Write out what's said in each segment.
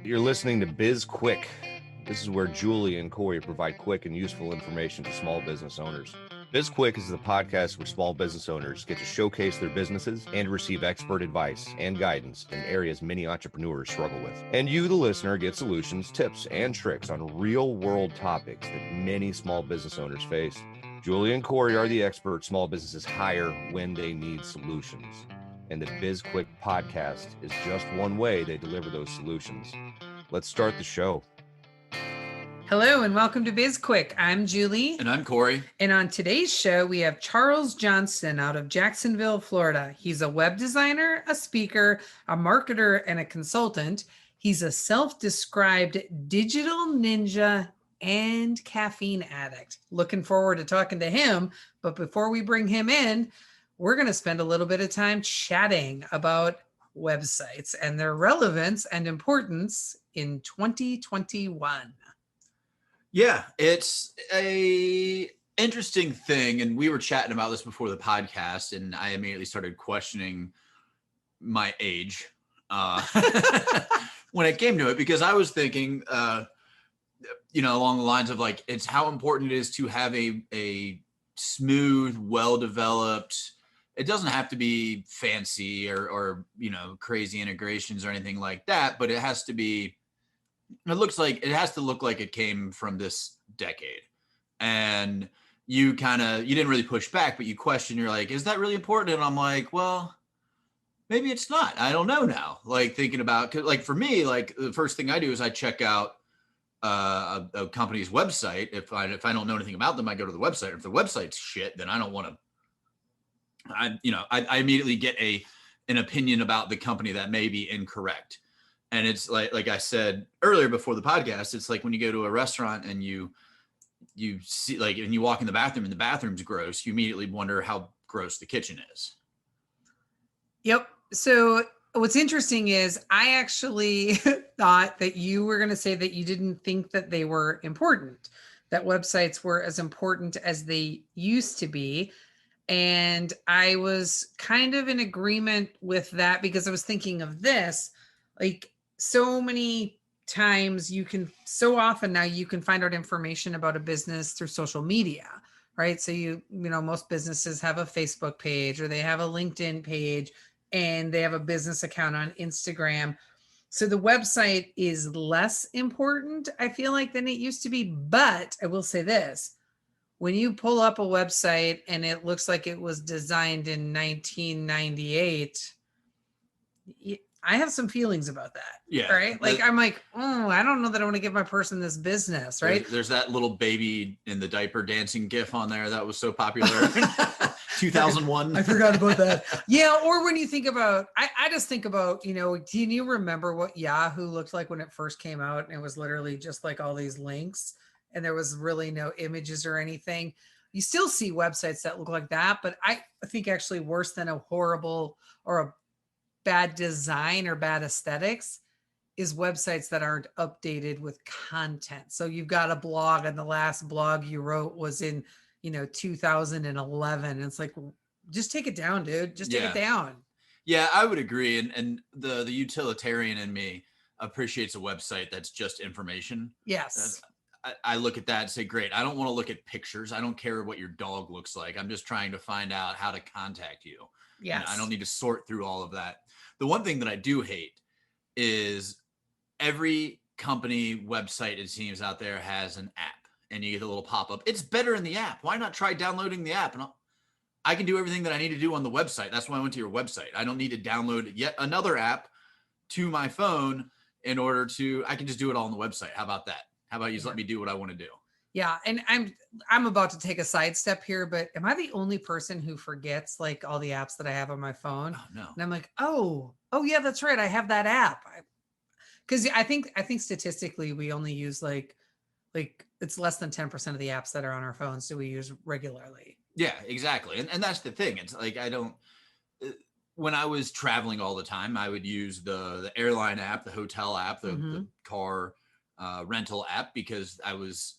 You're listening to BizQuik. This is where Julie and Corey provide quick and useful information to small business owners. BizQuik is the podcast where small business owners get to showcase their businesses and receive expert advice and guidance in areas many entrepreneurs struggle with. And you, the listener, get solutions, tips, and tricks on real-world topics that many small business owners face. Julie and Corey are the experts small businesses hire when they need solutions. And the BizQuik podcast is just one way they deliver those solutions. Let's start the show. Hello and welcome to BizQuik. I'm Julie. And I'm Corey. And on today's show, we have Charles Johnston out of Jacksonville, Florida. He's a web designer, a speaker, a marketer, and a consultant. He's a self-described digital ninja and caffeine addict. Looking forward to talking to him. But before we bring him in, we're going to spend a little bit of time chatting about websites and their relevance and importance in 2021. Yeah, it's a interesting thing. And we were chatting about this before the podcast, and I immediately started questioning my age when it came to it, because I was thinking, along the lines of like, it's how important it is to have a smooth, well-developed. It doesn't have to be fancy or crazy integrations or anything like that, but it has to be. It has to look like it came from this decade. And you didn't really push back, but you question, you're like, is that really important? And I'm like, well, maybe it's not. I don't know now. Like thinking about, like for me, like the first thing I do is I check out a company's website. If I don't know anything about them, I go to the website. If the website's shit, then I don't want to. I immediately get an opinion about the company that may be incorrect. And it's like I said earlier before the podcast, it's like when you go to a restaurant and you see, like, and you walk in the bathroom and the bathroom's gross, you immediately wonder how gross the kitchen is. Yep. So what's interesting is I actually thought that you were going to say that you didn't think that they were important, that websites were as important as they used to be. And I was kind of in agreement with that because I was thinking of this, like so many times so often now you can find out information about a business through social media, right? So most businesses have a Facebook page or they have a LinkedIn page and they have a business account on Instagram. So the website is less important, I feel like, than it used to be. But I will say this. When you pull up a website and it looks like it was designed in 1998, I have some feelings about that. Yeah. Right. Like, I'm like, I don't know that I want to give my person this business. Right. There's that little baby in the diaper dancing GIF on there that was so popular. 2001. I forgot about that. Yeah. Or when you think about, I just think about, do you remember what Yahoo looked like when it first came out? And it was literally just like all these links. And there was really no images or anything. You still see websites that look like that, but I think actually worse than a horrible or a bad design or bad aesthetics is websites that aren't updated with content. So you've got a blog and the last blog you wrote was in, 2011. And it's like, just take it down, dude. Just take it down. Yeah, I would agree. And the utilitarian in me appreciates a website that's just information. Yes. I look at that and say, great. I don't want to look at pictures. I don't care what your dog looks like. I'm just trying to find out how to contact you. Yes. And I don't need to sort through all of that. The one thing that I do hate is every company website, it seems, out there has an app and you get a little pop-up. It's better in the app. Why not try downloading the app? And I can do everything that I need to do on the website. That's why I went to your website. I don't need to download yet another app to my phone I can just do it all on the website. How about that? How about you just let me do what I want to do? Yeah. And I'm about to take a sidestep here, but am I the only person who forgets like all the apps that I have on my phone? Oh, no. And I'm like, oh yeah, that's right. I have that app. Because I think statistically we only use like it's less than 10% of the apps that are on our phones do we use regularly. Yeah, exactly. And that's the thing. It's like, when I was traveling all the time, I would use the airline app, the hotel app, the car rental app, because I was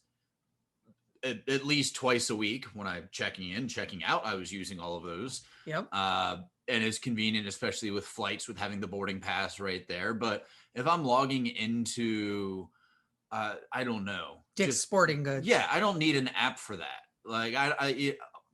at least twice a week when I'm checking in, checking out, I was using all of those. Yep. it's convenient, especially with flights, with having the boarding pass right there. But if I'm logging into, I don't know, Dick's Sporting Goods. Yeah, I don't need an app for that. Like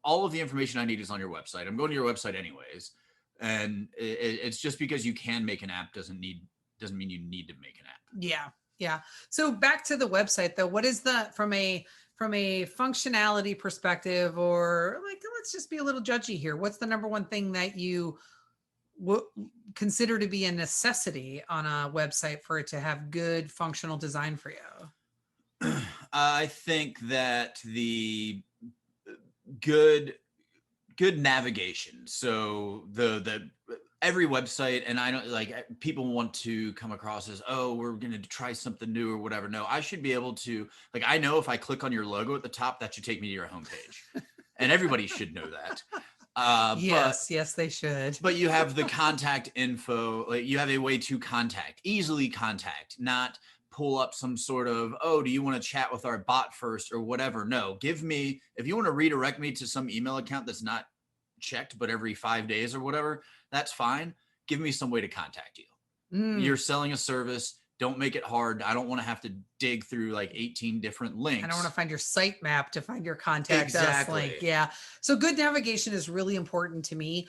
all of the information I need is on your website. I'm going to your website anyways, and it's just because you can make an app doesn't mean you need to make an app. Yeah. So back to the website though, what is from a functionality perspective, or like, let's just be a little judgy here. What's the number one thing that you consider to be a necessity on a website for it to have good functional design for you? I think that the good navigation. So the every website, and I don't like people want to come across as, oh, we're going to try something new or whatever. No, I should be able to, like, I know if I click on your logo at the top, that should take me to your homepage, and everybody should know that. Yes, they should. But you have the contact info, like you have a way to easily contact, not pull up some sort of, oh, do you want to chat with our bot first or whatever? No, give me, if you want to redirect me to some email account that's not checked, but every 5 days or whatever, that's fine. Give me some way to contact you. You're selling a service. Don't make it hard. I don't want to have to dig through like 18 different links. I don't want to find your site map to find your contact us link. Yeah. So good navigation is really important to me.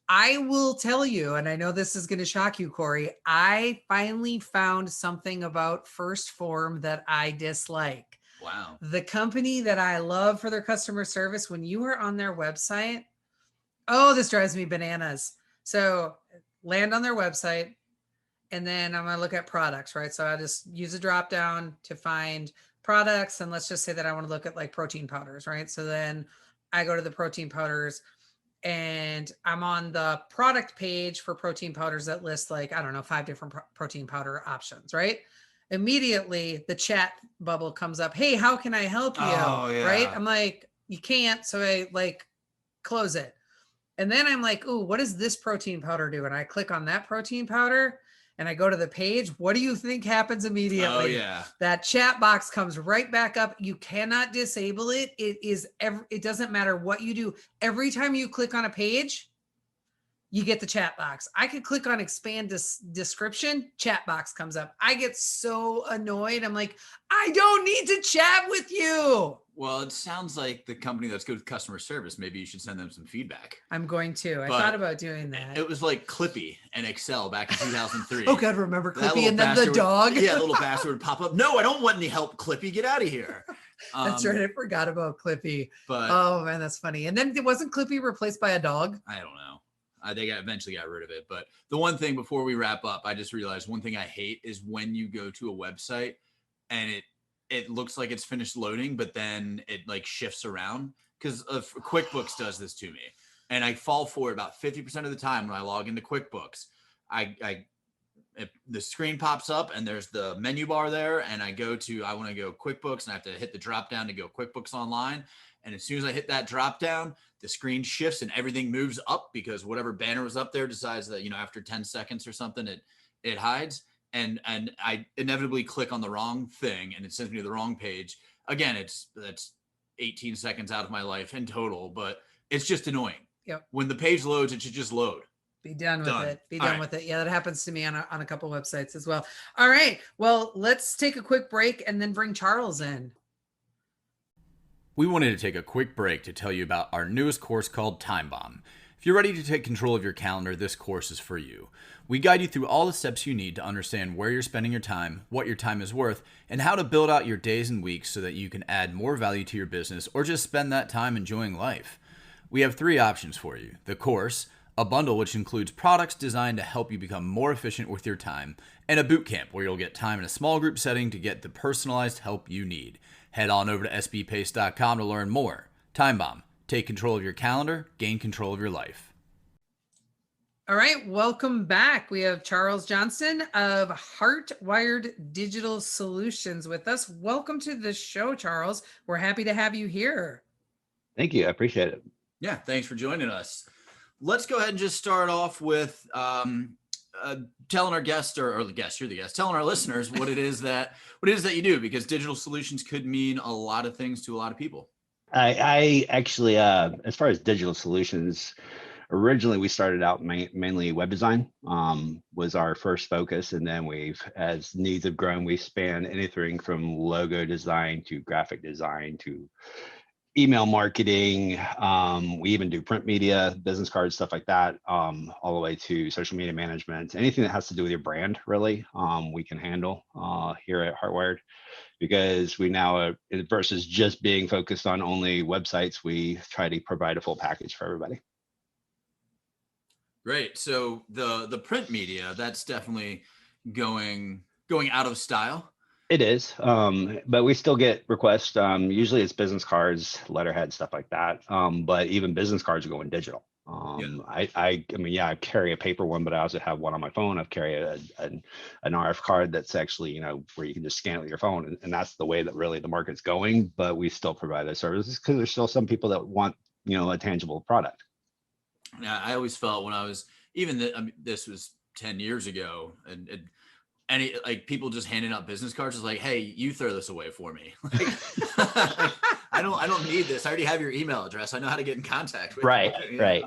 I will tell you, and I know this is going to shock you, Corey, I finally found something about First Form that I dislike. Wow. The company that I love for their customer service, when you are on their website, oh, this drives me bananas. So land on their website, and then I'm going to look at products, right? So I just use a drop down to find products. And let's just say that I want to look at like protein powders, right? So then I go to the protein powders, and I'm on the product page for protein powders that list like, I don't know, 5 different protein powder options, right? Immediately the chat bubble comes up. Hey, how can I help you? Oh, yeah. Right? I'm like, you can't. So I like close it. And then I'm like, oh, what does this protein powder do? And I click on that protein powder and I go to the page. What do you think happens immediately? Oh, yeah. That chat box comes right back up. You cannot disable it. It doesn't matter what you do. Every time you click on a page, you get the chat box. I could click on expand description, chat box comes up. I get so annoyed. I'm like, I don't need to chat with you. Well, it sounds like the company that's good with customer service. Maybe you should send them some feedback. I'm going to. I thought about doing that. It was like Clippy and Excel back in 2003. Oh, God, remember Clippy and then the dog? Yeah, little bastard would pop up. No, I don't want any help, Clippy. Get out of here. That's right. I forgot about Clippy. But oh, man, that's funny. And then wasn't Clippy replaced by a dog? I don't know. They eventually got rid of it. But the one thing before we wrap up, I just realized one thing I hate is when you go to a website and it looks like it's finished loading, but then it like shifts around, because QuickBooks does this to me. And I fall for it about 50% of the time when I log into QuickBooks. The screen pops up and there's the menu bar there, and I want to go QuickBooks, and I have to hit the drop down to go QuickBooks Online. And as soon as I hit that drop down, the screen shifts and everything moves up, because whatever banner was up there decides that, after 10 seconds or something, it hides. And I inevitably click on the wrong thing and it sends me to the wrong page. Again, that's 18 seconds out of my life in total, but it's just annoying. Yep. When the page loads, it should just load. Be done with it. Be done with it. Yeah, that happens to me on a couple websites as well. All right. Well, let's take a quick break and then bring Charles in. We wanted to take a quick break to tell you about our newest course called Time Bomb. If you're ready to take control of your calendar, this course is for you. We guide you through all the steps you need to understand where you're spending your time, what your time is worth, and how to build out your days and weeks so that you can add more value to your business or just spend that time enjoying life. We have 3 options for you: the course, a bundle which includes products designed to help you become more efficient with your time, and a boot camp where you'll get time in a small group setting to get the personalized help you need. Head on over to sbpace.com to learn more. Time Bomb. Take control of your calendar, gain control of your life. All right, welcome back. We have Charles Johnston of Heartwired Digital Solutions with us. Welcome to the show, Charles. We're happy to have you here. Thank you. I appreciate it. Yeah, thanks for joining us. Let's go ahead and just start off with telling our guest, or the guest, you're the guest, telling our listeners what it is that you do, because digital solutions could mean a lot of things to a lot of people. I actually, as far as digital solutions, originally we started out mainly web design was our first focus. And then as needs have grown, we span anything from logo design to graphic design to email marketing. We even do print media, business cards, stuff like that, all the way to social media management. Anything that has to do with your brand, really, we can handle here at Heartwired, because we now, versus just being focused on only websites, we try to provide a full package for everybody. Great. So the print media, that's definitely going out of style. It is, but we still get requests. Usually it's business cards, letterhead, stuff like that. But even business cards are going digital. I mean, yeah, I carry a paper one, but I also have one on my phone. I carry an RF card that's actually, where you can just scan it with your phone, and that's the way that really the market's going. But we still provide those services because there's still some people that want, a tangible product. Yeah, I always felt when I was this was 10 years ago, and like people just handing out business cards is like, hey, you throw this away for me. Like, I don't need this. I already have your email address. I know how to get in contact with you. Right.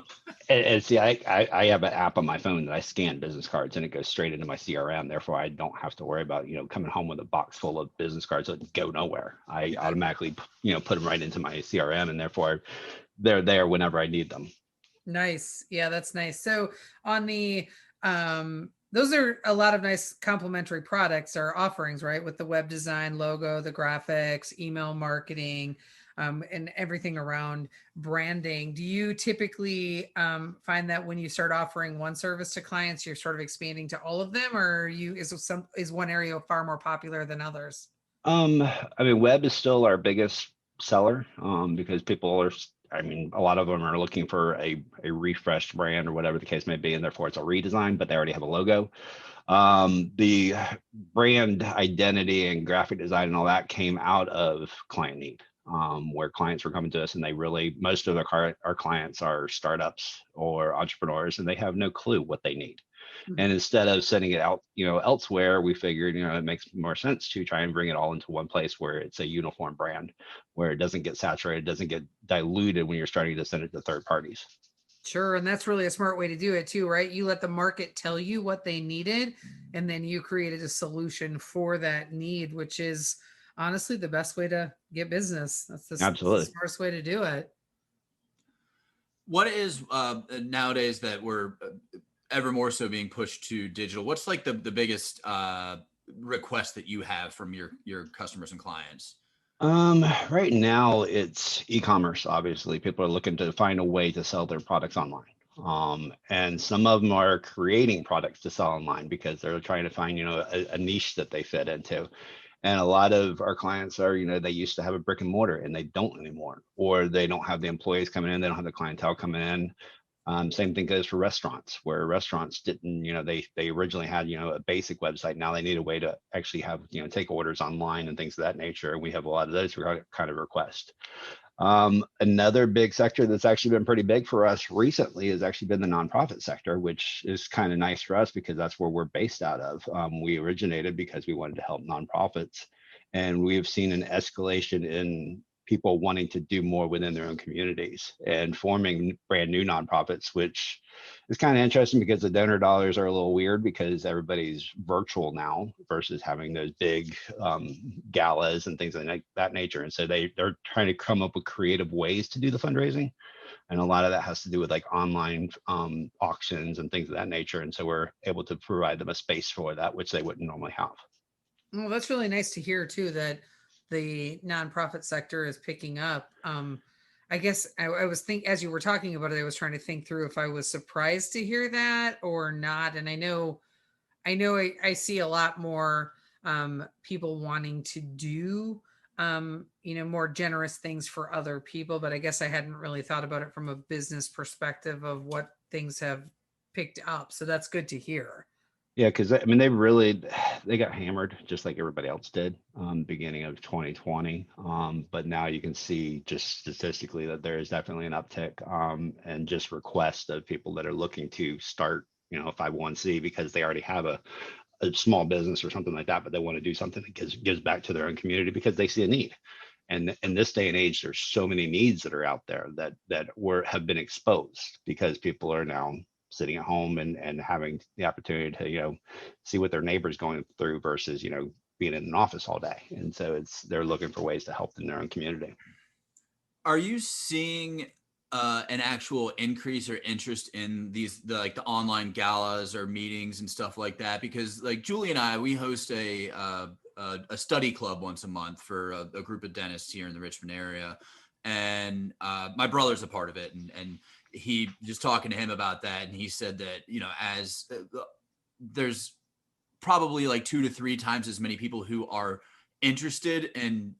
And see, I have an app on my phone that I scan business cards, and it goes straight into my CRM. Therefore, I don't have to worry about, coming home with a box full of business cards that go nowhere. I automatically, put them right into my CRM, and therefore they're there whenever I need them. Nice. Yeah, that's nice. So on the, those are a lot of nice complementary products or offerings, right? With the web design, logo, the graphics, email marketing, and everything around branding. Do you typically find that when you start offering one service to clients, you're sort of expanding to all of them, or is one area far more popular than others? I mean, web is still our biggest seller because people are, a lot of them are looking for a refreshed brand or whatever the case may be, and therefore it's a redesign, but they already have a logo. The brand identity and graphic design and all that came out of client need, where clients were coming to us, and most of our clients are startups or entrepreneurs, and they have no clue what they need. And instead of sending it out, elsewhere, we figured, it makes more sense to try and bring it all into one place where it's a uniform brand, where it doesn't get saturated, doesn't get diluted when you're starting to send it to third parties. Sure. And that's really a smart way to do it too, right? You let the market tell you what they needed, and then you created a solution for that need, which is honestly the best way to get business. That's the smartest way to do it. What is nowadays that we're ever more so being pushed to digital? What's like the biggest request that you have from your customers and clients? Right now it's e-commerce. Obviously, people are looking to find a way to sell their products online. And some of them are creating products to sell online because they're trying to find, a niche that they fit into. And a lot of our clients are, they used to have a brick and mortar and they don't anymore, or they don't have the employees coming in. They don't have the clientele coming in. Same thing goes for restaurants, where restaurants didn't, they originally had, a basic website. Now they need a way to actually have, take orders online and things of that nature. And we have a lot of those kind of requests. Another big sector that's actually been pretty big for us recently has actually been the nonprofit sector, which is kind of nice for us because that's where we're based out of. We originated because we wanted to help nonprofits, and we've seen an escalation in people wanting to do more within their own communities and forming brand new nonprofits, which is kind of interesting because the donor dollars are a little weird because everybody's virtual now versus having those big galas and things of that nature. And so they're trying to come up with creative ways to do the fundraising. And a lot of that has to do with like online auctions and things of that nature. And so we're able to provide them a space for that, which they wouldn't normally have. Well, that's really nice to hear too, that the nonprofit sector is picking up. I guess I was as you were talking about it, I was trying to think through if I was surprised to hear that or not. And I know I see a lot more people wanting to do, more generous things for other people, but I guess I hadn't really thought about it from a business perspective of what things have picked up. So that's good to hear. Yeah, because they got hammered just like everybody else did beginning of 2020. But now you can see just statistically that there is definitely an uptick and just requests of people that are looking to start, 501c because they already have a small business or something like that, but they want to do something that gives back to their own community because they see a need. And in this day and age, there's so many needs that are out there that have been exposed because people are now sitting at home and having the opportunity to, see what their neighbor's going through versus, being in an office all day. And so they're looking for ways to help in their own community. Are you seeing an actual increase or interest in the online galas or meetings and stuff like that? Because like Julie and I, we host a study club once a month for a group of dentists here in the Richmond area, and my brother's a part of it, and he just talking to him about that, and he said that as there's probably like 2 to 3 times as many people who are interested in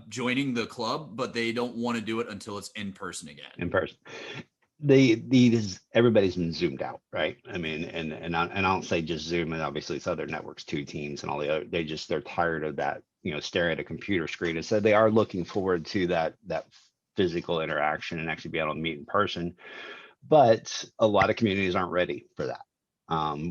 joining the club, but they don't want to do it until it's in person again. In person, everybody's been zoomed out, right? I mean, and I don't say just Zoom, and obviously it's other networks, too, Teams, and all the other. They're tired of that, staring at a computer screen, and so they are looking forward to that physical interaction and actually be able to meet in person. But a lot of communities aren't ready for that.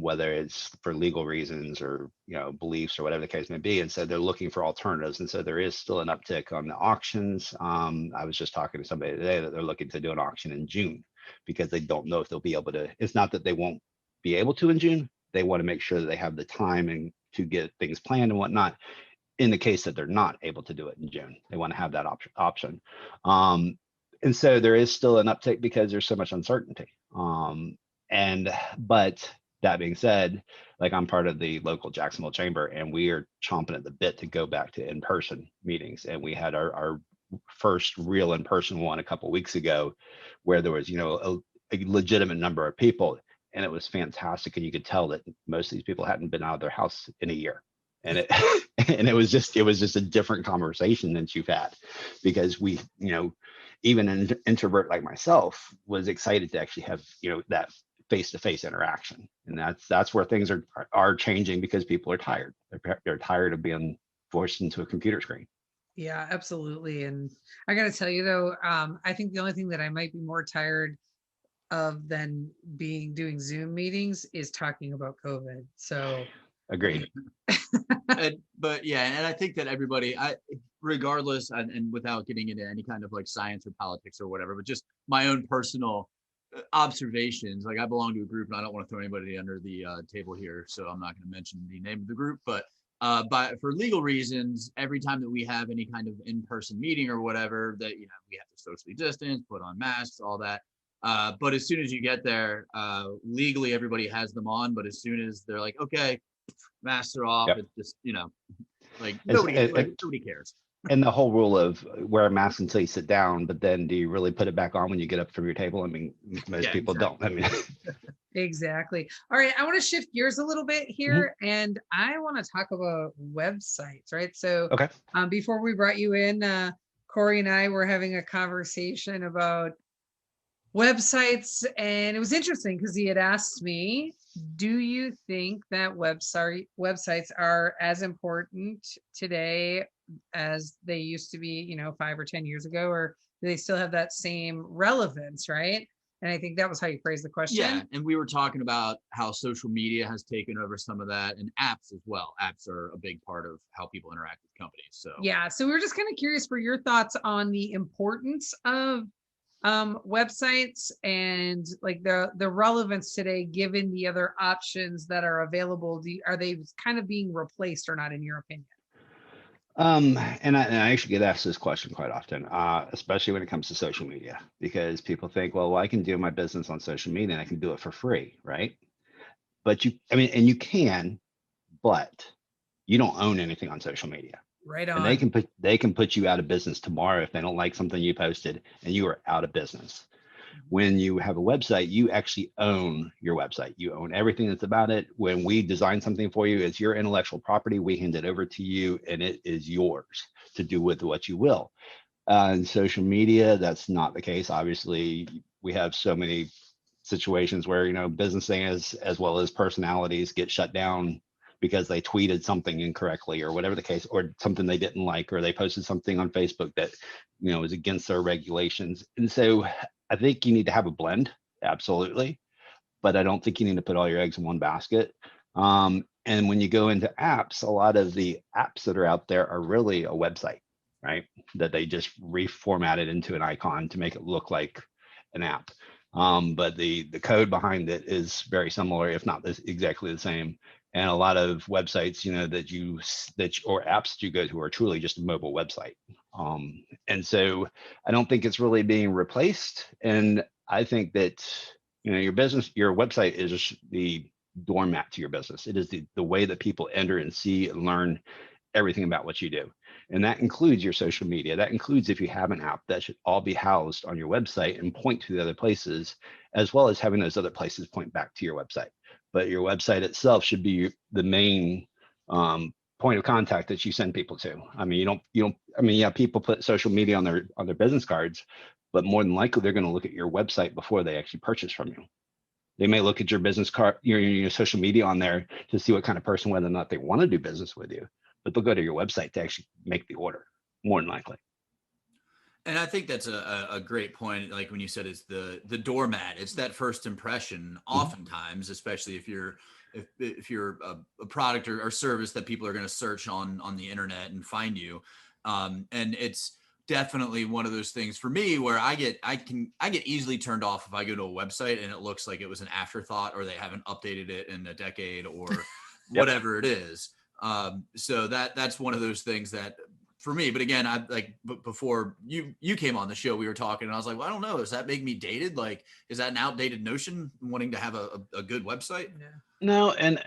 Whether it's for legal reasons or beliefs or whatever the case may be, and so they're looking for alternatives. And so there is still an uptick on the auctions. I was just talking to somebody today that they're looking to do an auction in June because they don't know if they'll be able to. It's not that they won't be able to in June. They want to make sure that they have the time and to get things planned and whatnot. In the case that they're not able to do it in June, they want to have that option. And so there is still an uptick because there's so much uncertainty. But that being said, like I'm part of the local Jacksonville Chamber, and we are chomping at the bit to go back to in-person meetings. And we had our first real in-person one a couple of weeks ago, where there was a legitimate number of people, and it was fantastic. And you could tell that most of these people hadn't been out of their house in a year, and it was just a different conversation than you've had, because we even an introvert like myself was excited to actually have that face-to-face interaction. And that's where things are changing, because people are tired. They're tired of being forced into a computer screen. Yeah, absolutely. And I got to tell you though, I think the only thing that I might be more tired of than doing Zoom meetings is talking about COVID. So agreed. But yeah, and I think that everybody, regardless, and without getting into any kind of like science or politics or whatever, but just my own personal observations. Like I belong to a group, and I don't want to throw anybody under the table here, so I'm not going to mention the name of the group. But for legal reasons, every time that we have any kind of in-person meeting or whatever, that we have to socially distance, put on masks, all that. But as soon as you get there, legally everybody has them on. But as soon as they're like, okay, masks are off, It's just like nobody cares. And the whole rule of wear a mask until you sit down, but then do you really put it back on when you get up from your table? I mean, most people don't. I mean, exactly. All right, I want to shift gears a little bit here, and I want to talk about websites, right? So, okay. Before we brought you in, Corey and I were having a conversation about websites, and it was interesting because he had asked me, do you think that websites are as important today as they used to be 5 or 10 years ago, or do they still have that same relevance, right? And I think that was how you phrased the question. Yeah, and we were talking about how social media has taken over some of that, and apps as well. Apps are a big part of how people interact with companies. So yeah, so we were just kind of curious for your thoughts on the importance of websites and like the relevance today, given the other options that are available. Are they kind of being replaced or not, in your opinion? And I actually get asked this question quite often, especially when it comes to social media, because people think, well, I can do my business on social media and I can do it for free, right? But you can, but you don't own anything on social media. Right on. And they can put you out of business tomorrow if they don't like something you posted, and you are out of business. When you have a website, you actually own your website. You own everything that's about it. When we design something for you, it's your intellectual property. We hand it over to you, and it is yours to do with what you will. In social media, that's not the case. Obviously, we have so many situations where businesses as well as personalities get shut down because they tweeted something incorrectly or whatever the case, or something they didn't like, or they posted something on Facebook that is against their regulations. And so I think you need to have a blend, absolutely, but I don't think you need to put all your eggs in one basket. And when you go into apps, a lot of the apps that are out there are really a website. right? That they just reformatted into an icon to make it look like an app. But the code behind it is very similar, if not exactly the same. And a lot of websites, or apps that you go to are truly just a mobile website. And so I don't think it's really being replaced. And I think that, your website is just the doormat to your business. It is the way that people enter and see and learn everything about what you do. And that includes your social media. That includes, if you have an app, that should all be housed on your website and point to the other places, as well as having those other places point back to your website. But your website itself should be the main point of contact that you send people to. I mean, people put social media on their business cards, but more than likely they're going to look at your website before they actually purchase from you. They may look at your business card, your social media on there to see what kind of person, whether or not they want to do business with you, but they'll go to your website to actually make the order, more than likely. And I think that's a great point. Like when you said it's the doormat, it's that first impression oftentimes, especially if you're a product or service that people are going to search on the internet and find you. And it's definitely one of those things for me where I get easily turned off if I go to a website and it looks like it was an afterthought or they haven't updated it in a decade or whatever it is. So that's one of those things that for me, but again, before you came on the show, we were talking and I was like, well, I don't know. Does that make me dated? Like, is that an outdated notion, wanting to have a good website? Yeah. No. And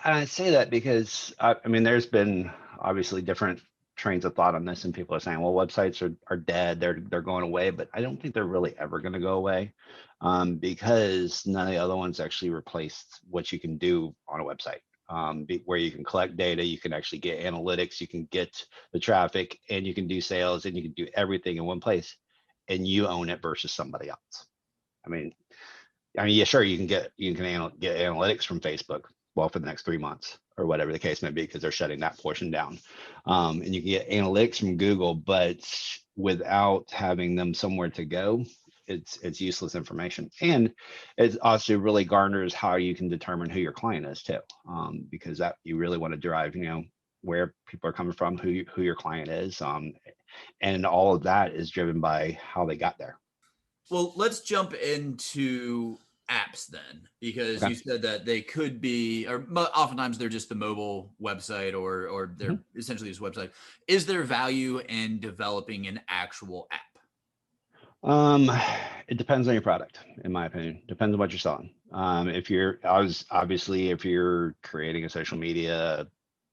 I say that because there's been obviously different trains of thought on this, and people are saying, well, websites are dead. They're going away, but I don't think they're really ever going to go away, because none of the other ones actually replaced what you can do on a website. Where you can collect data, you can actually get analytics, you can get the traffic, and you can do sales, and you can do everything in one place, and you own it versus somebody else. Yeah, sure, you can get analytics from Facebook, well, for the next 3 months or whatever the case may be, because they're shutting that portion down. And you can get analytics from Google, but without having them somewhere to go, it's useless information. And it also really garners how you can determine who your client is too, because that you really want to derive, where people are coming from, who your client is, and all of that is driven by how they got there. Well, let's jump into apps then, because you said that they could be, or oftentimes they're just the mobile website, or they're essentially just website. Is there value in developing an actual app? It depends on your product, in my opinion. Depends on what you're selling. If you're creating a social media,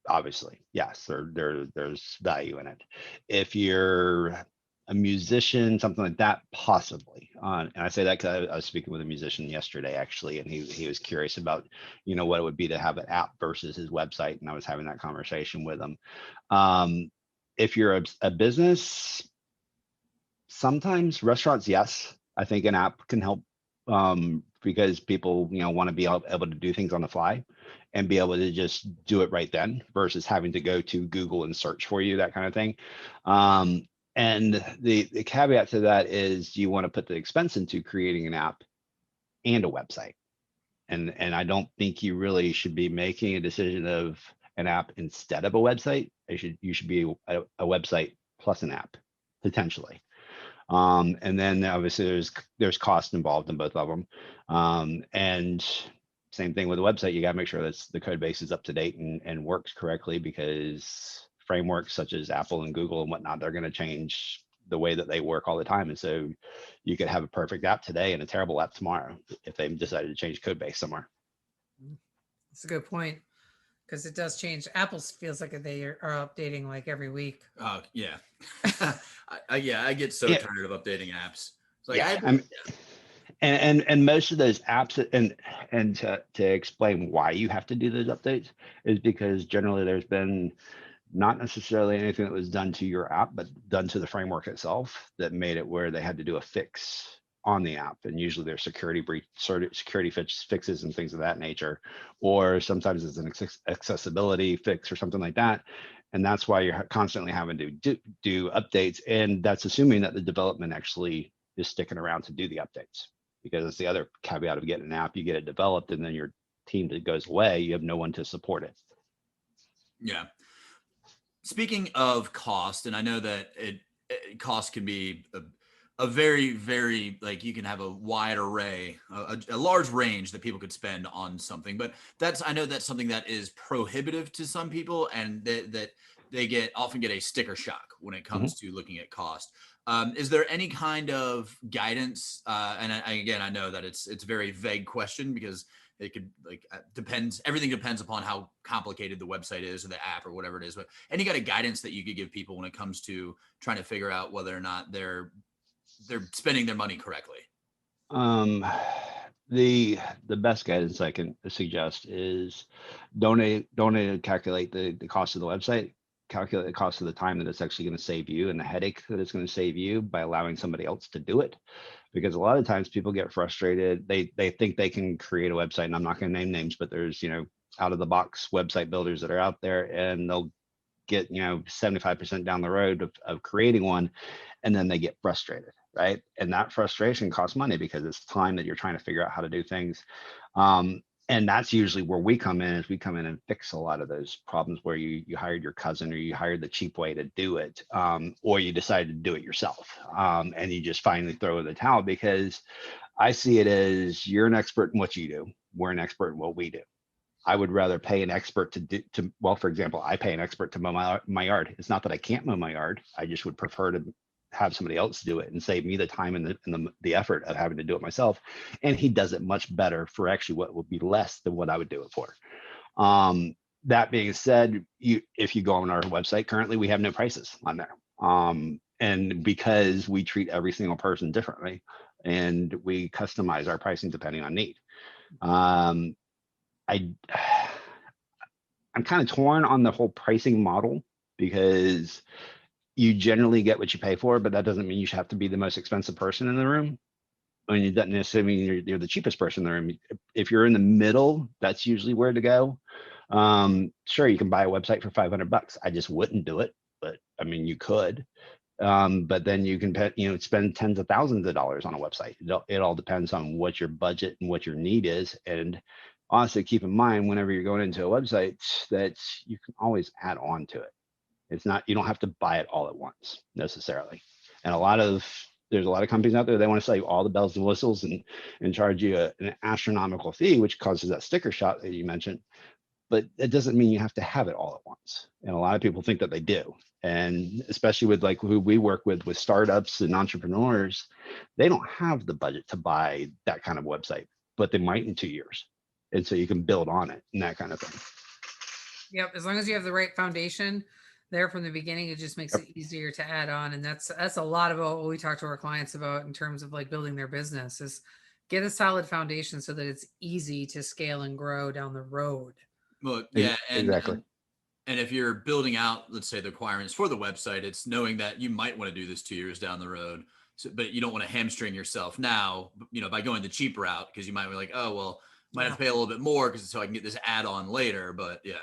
obviously, yes, there's value in it. If you're a musician, something like that, possibly. And I say that because I was speaking with a musician yesterday, actually, and he was curious about, what it would be to have an app versus his website, and I was having that conversation with him. If you're a business, sometimes restaurants, yes, I think an app can help, because people, want to be able to do things on the fly and be able to just do it right then versus having to go to Google and search for you, that kind of thing. And the caveat to that is you want to put the expense into creating an app and a website. And I don't think you really should be making a decision of an app instead of a website. You should be a website plus an app, potentially. And then obviously there's cost involved in both of them. And same thing with the website, you got to make sure that the code base is up to date and works correctly, because frameworks such as Apple and Google and whatnot, they're going to change the way that they work all the time. And so you could have a perfect app today and a terrible app tomorrow if they decided to change code base somewhere. That's a good point, because it does change. Apple feels like they are updating like every week. Yeah. I get so tired of updating apps. It's like, and most of those apps, and to explain why you have to do those updates is because generally there's been not necessarily anything that was done to your app, but done to the framework itself that made it where they had to do a fix on the app. And usually there's security fixes and things of that nature, or sometimes it's an accessibility fix or something like that. And that's why you're constantly having to do updates. And that's assuming that the development actually is sticking around to do the updates, because it's the other caveat of getting an app. You get it developed and then your team that goes away, you have no one to support it. Yeah. Speaking of cost, and I know that cost can be a very, very, like, you can have a wide array, a large range that people could spend on something, but I know that's something that is prohibitive to some people, and that they often get a sticker shock when it comes to looking at cost. Is there any kind of guidance? And again, I know that it's a very vague question, because it could, like, depends. Everything depends upon how complicated the website is, or the app, or whatever it is. But any kind of guidance that you could give people when it comes to trying to figure out whether or not they're spending their money correctly? The best guidance I can suggest is don't calculate the cost of the website. Calculate the cost of the time that it's actually going to save you, and the headache that it's going to save you by allowing somebody else to do it. Because a lot of times people get frustrated. They think they can create a website, and I'm not going to name names, but there's, out of the box website builders that are out there, and they'll get 75% down the road of creating one, and then they get frustrated, right? And that frustration costs money, because it's time that you're trying to figure out how to do things. And that's usually where we come in, is we come in and fix a lot of those problems where you hired your cousin, or you hired the cheap way to do it, or you decided to do it yourself, and you just finally throw in the towel. Because I see it as, you're an expert in what you do, we're an expert in what we do. I would rather pay an expert well, for example, I pay an expert to mow my yard. It's not that I can't mow my yard. I just would prefer to have somebody else do it and save me the time and the effort of having to do it myself. And he does it much better for actually what would be less than what I would do it for. That being said, if you go on our website, currently we have no prices on there. And because we treat every single person differently, and we customize our pricing depending on need. I'm kind of torn on the whole pricing model, because you generally get what you pay for, but that doesn't mean you should have to be the most expensive person in the room. I mean, it doesn't necessarily mean you're the cheapest person in the room. If you're in the middle, that's usually where to go. Sure, you can buy a website for $500. I just wouldn't do it, but I mean, you could. But then you can spend tens of thousands of dollars on a website. It all depends on what your budget and what your need is. And honestly, keep in mind, whenever you're going into a website, that you can always add on to it. It's not, you don't have to buy it all at once necessarily. And there's a lot of companies out there, they want to sell you all the bells and whistles and charge you an astronomical fee, which causes that sticker shock that you mentioned. But it doesn't mean you have to have it all at once. And a lot of people think that they do. And especially with, like, who we work with startups and entrepreneurs, they don't have the budget to buy that kind of website, but they might in 2 years. And so you can build on it and that kind of thing. Yep. As long as you have the right foundation there from the beginning, it just makes it easier to add on. And that's a lot about what we talk to our clients about in terms of, like, building their business, is get a solid foundation so that it's easy to scale and grow down the road. Well, yeah. Exactly. And if you're building out, let's say, the requirements for the website, it's knowing that you might want to do this 2 years down the road. So, but you don't want to hamstring yourself now, by going the cheap route, because you might be like, oh, well, might have to pay a little bit more because so I can get this add-on later. But yeah.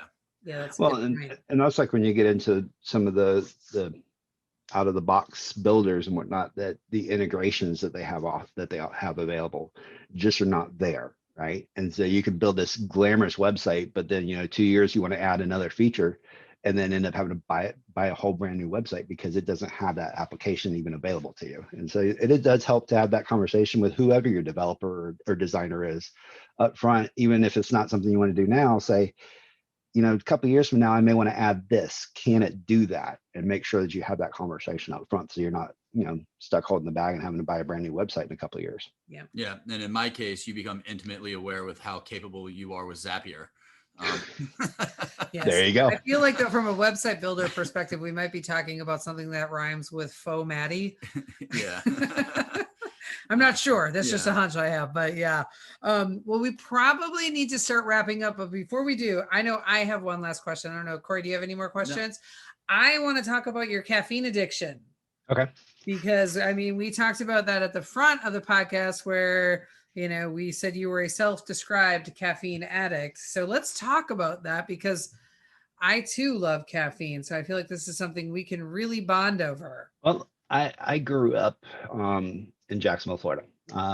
Yeah, that's well, and that's like when you get into some of the out of the box builders and whatnot, that the integrations that they have available just are not there, right? And so you can build this glamorous website, but then 2 years you want to add another feature, and then end up having to buy a whole brand new website because it doesn't have that application even available to you. And so it does help to have that conversation with whoever your developer or designer is up front, even if it's not something you want to do now. Say, a couple of years from now, I may want to add this. Can it do that? And make sure that you have that conversation up front, so you're not, stuck holding the bag and having to buy a brand new website in a couple of years. Yeah. Yeah. And in my case, you become intimately aware with how capable you are with Zapier. Yes. There you go. I feel like that from a website builder perspective, we might be talking about something that rhymes with faux Maddie. Yeah. I'm not sure. That's just a hunch I have, but yeah. Well, we probably need to start wrapping up. But before we do, I know I have one last question. I don't know, Corey, do you have any more questions? No. I want to talk about your caffeine addiction. Okay. Because we talked about that at the front of the podcast where, we said you were a self-described caffeine addict. So let's talk about that, because I too love caffeine. So I feel like this is something we can really bond over. Well, I grew up in Jacksonville, Florida,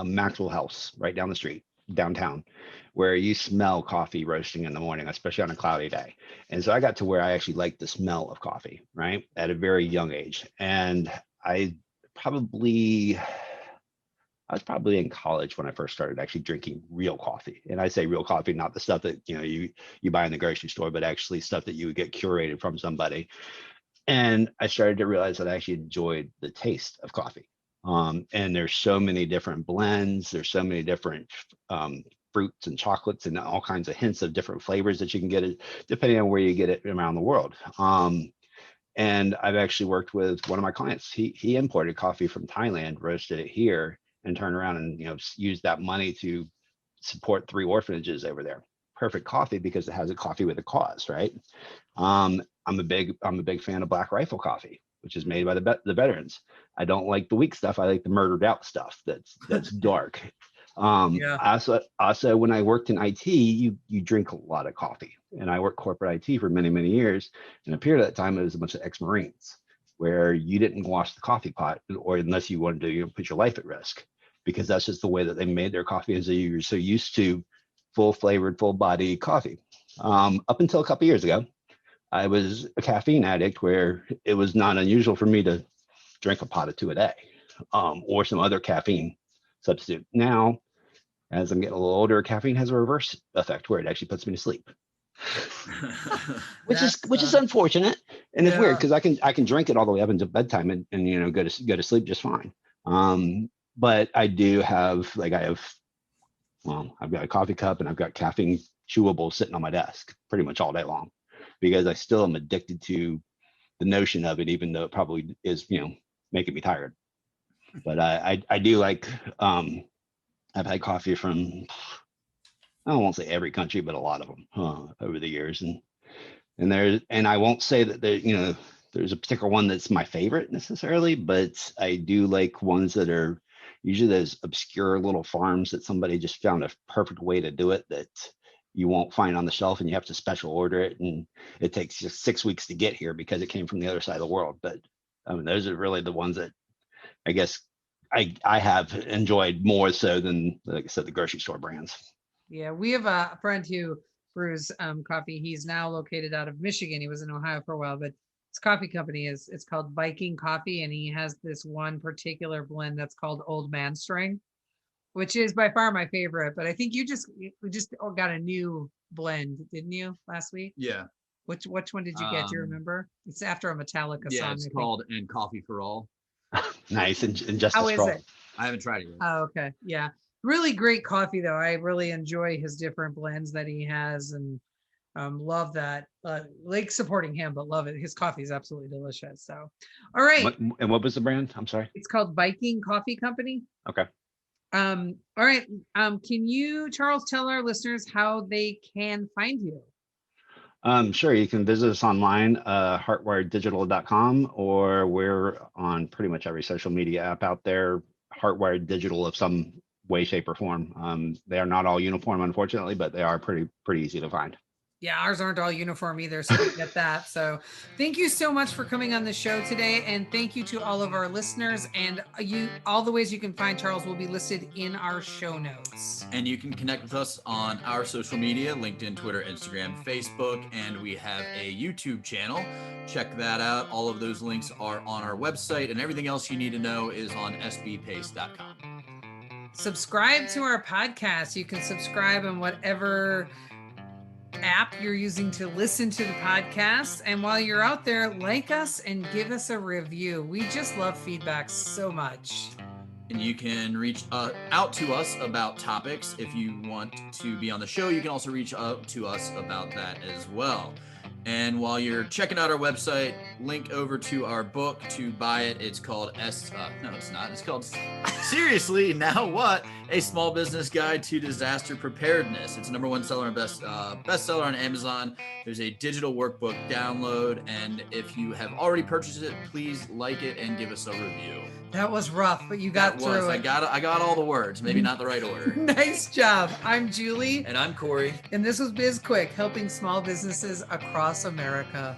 Maxwell House, right down the street. downtown, where you smell coffee roasting in the morning, especially on a cloudy day. And so I got to where I actually liked the smell of coffee, right, at a very young age. And probably I was probably in college when I first started actually drinking real coffee. And I say real coffee, not the stuff that you buy in the grocery store, but actually stuff that you would get curated from somebody. And I started to realize that I actually enjoyed the taste of coffee. And there's so many different blends. There's so many different fruits and chocolates and all kinds of hints of different flavors that you can get it depending on where you get it around the world. And I've actually worked with one of my clients. He imported coffee from Thailand, roasted it here, and turned around and used that money to support 3 orphanages over there. Perfect coffee because it has a coffee with a cause, right? I'm a big fan of Black Rifle coffee, which is made by the veterans. I don't like the weak stuff. I like the murdered out stuff that's dark. Also, when I worked in IT, you drink a lot of coffee, and I worked corporate IT for many, many years. And a period of that time, it was a bunch of ex-Marines where you didn't wash the coffee pot, or unless you wanted to put your life at risk, because that's just the way that they made their coffee, as they were so used to full flavored, full body coffee. Up until a couple years ago, I was a caffeine addict, where it was not unusual for me to drink a pot of 2 a day, or some other caffeine substitute. Now, as I'm getting a little older, caffeine has a reverse effect where it actually puts me to sleep, which is unfortunate, and it's weird because I can drink it all the way up until bedtime and go to sleep just fine. But I do have I've got a coffee cup and I've got caffeine chewables sitting on my desk pretty much all day long, because I still am addicted to the notion of it, even though it probably is making me tired. But I do like I've had coffee from, I won't say every country, but a lot of them over the years. And I won't say that there's a particular one that's my favorite necessarily, but I do like ones that are usually those obscure little farms that somebody just found a perfect way to do it that you won't find on the shelf, and you have to special order it. And it takes just 6 weeks to get here because it came from the other side of the world. But those are really the ones that I guess I have enjoyed more so than, like I said, the grocery store brands. Yeah, we have a friend who brews coffee. He's now located out of Michigan. He was in Ohio for a while, but his coffee company it's called Viking Coffee, and he has this one particular blend that's called Old Man String, which is by far my favorite. But I think we just got a new blend, didn't you, last week? Yeah. Which one did you get? Do you remember? It's after a Metallica song. It's called "And Coffee for All." Nice. And Justice How is it? I haven't tried it yet. Oh, okay. Yeah. Really great coffee, though. I really enjoy his different blends that he has, and love that. Like supporting him, but love it. His coffee is absolutely delicious. So, all right. What was the brand? I'm sorry. It's called Viking Coffee Company. Okay. All right. Can you, Charles, tell our listeners how they can find you? Sure. You can visit us online, heartwireddigital.com, or we're on pretty much every social media app out there, Heartwired Digital of some way, shape, or form. They are not all uniform, unfortunately, but they are pretty easy to find. Yeah, ours aren't all uniform either, so we get that. So thank you so much for coming on the show today, and thank you to all of our listeners. And all the ways you can find Charles will be listed in our show notes. And you can connect with us on our social media, LinkedIn, Twitter, Instagram, Facebook, and we have a YouTube channel. Check that out. All of those links are on our website, and everything else you need to know is on sbpace.com. Subscribe to our podcast. You can subscribe on whatever app you're using to listen to the podcast. And while you're out there, like us and give us a review. We just love feedback so much. And you can reach out to us about topics. If you want to be on the show, you can also reach out to us about that as well. And while you're checking out our website, link over to our book to buy it. It's called no, it's not. It's called Seriously, Now What? A Small Business Guide to Disaster Preparedness. It's #1 seller and bestseller on Amazon. There's a digital workbook download, and if you have already purchased it, please like it and give us a review. That was rough, but you got through it. I got all the words, maybe not the right order. Nice job. I'm Julie. And I'm Corey. And this was BizQuik, helping small businesses across America.